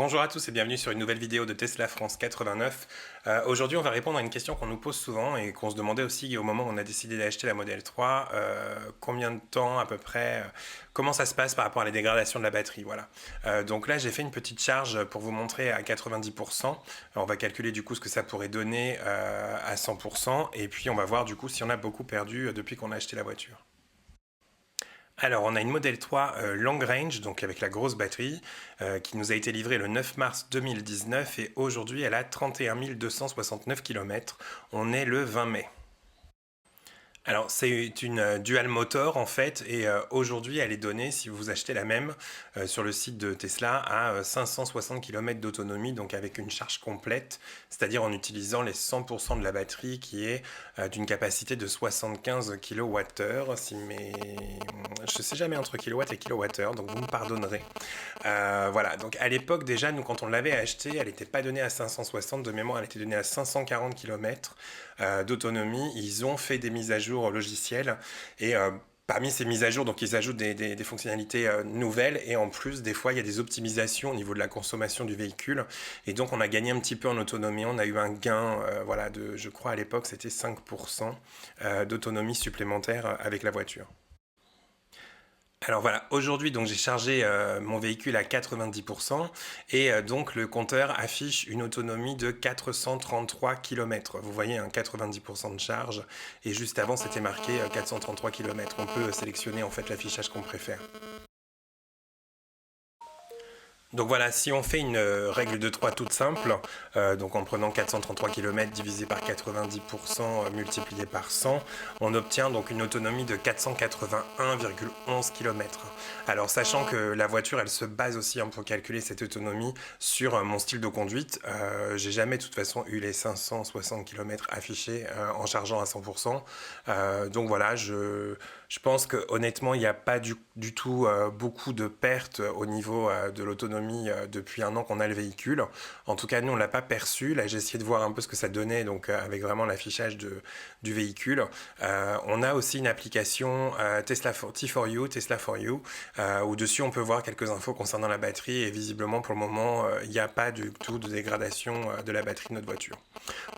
Bonjour à tous et bienvenue sur une nouvelle vidéo de Tesla France 89. Aujourd'hui on va répondre à une question qu'on nous pose souvent et qu'on se demandait aussi au moment où on a décidé d'acheter la Model 3, combien de temps à peu près, comment ça se passe par rapport à la dégradation de la batterie, voilà. Donc là j'ai fait une petite charge pour vous montrer à 90%. Alors, on va calculer du coup ce que ça pourrait donner à 100% et puis on va voir du coup si on a beaucoup perdu depuis qu'on a acheté la voiture. Alors, on a une Model 3 Long Range, donc avec la grosse batterie, qui nous a été livrée le 9 mars 2019 et aujourd'hui elle a 31 269 km. On est le 20 mai. Alors c'est une dual motor en fait et aujourd'hui elle est donnée si vous achetez la même sur le site de Tesla à 560 km d'autonomie, donc avec une charge complète, c'est-à-dire en utilisant les 100% de la batterie qui est d'une capacité de 75 kWh. Je ne sais jamais entre kilowatts et kilowattheure, donc vous me pardonnerez. Voilà, donc à l'époque déjà, nous quand on l'avait achetée, elle n'était pas donnée à 560 de mémoire, elle était donnée à 540 km d'autonomie. Ils ont fait des mises à jour logicielles et parmi ces mises à jour, donc ils ajoutent des fonctionnalités nouvelles et en plus des fois il y a des optimisations au niveau de la consommation du véhicule et donc on a gagné un petit peu en autonomie, on a eu un gain voilà, je crois à l'époque c'était 5% d'autonomie supplémentaire avec la voiture. Alors voilà, aujourd'hui donc j'ai chargé mon véhicule à 90% et donc le compteur affiche une autonomie de 433 km. Vous voyez, 90% de charge et juste avant c'était marqué 433 km. On peut sélectionner en fait l'affichage qu'on préfère. Donc voilà, si on fait une règle de 3 toute simple, donc en prenant 433 km divisé par 90% multiplié par 100, on obtient donc une autonomie de 481,11 km. Alors sachant que la voiture, elle se base aussi pour calculer cette autonomie sur mon style de conduite, j'ai jamais de toute façon eu les 560 km affichés en chargeant à 100%. Donc voilà, je pense que honnêtement, il n'y a pas du tout beaucoup de pertes au niveau de l'autonomie depuis un an qu'on a le véhicule. En tout cas, nous, on ne l'a pas perçu. Là, j'ai essayé de voir un peu ce que ça donnait, donc avec vraiment l'affichage du véhicule. On a aussi une application T4U, Tesla for You, où dessus, on peut voir quelques infos concernant la batterie et visiblement, pour le moment, il n'y a pas du tout de dégradation de la batterie de notre voiture.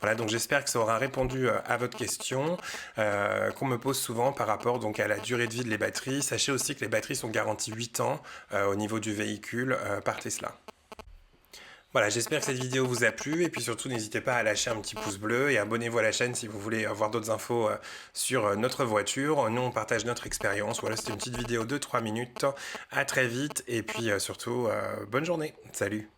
Voilà, donc j'espère que ça aura répondu à votre question qu'on me pose souvent par rapport donc, à la durée de vie de les batteries. Sachez aussi que les batteries sont garanties 8 ans au niveau du véhicule par Tesla. Voilà, j'espère que cette vidéo vous a plu et puis surtout n'hésitez pas à lâcher un petit pouce bleu et abonnez-vous à la chaîne si vous voulez avoir d'autres infos sur notre voiture. Nous on partage notre expérience. Voilà, c'était une petite vidéo de 3 minutes. À très vite et puis surtout bonne journée. Salut.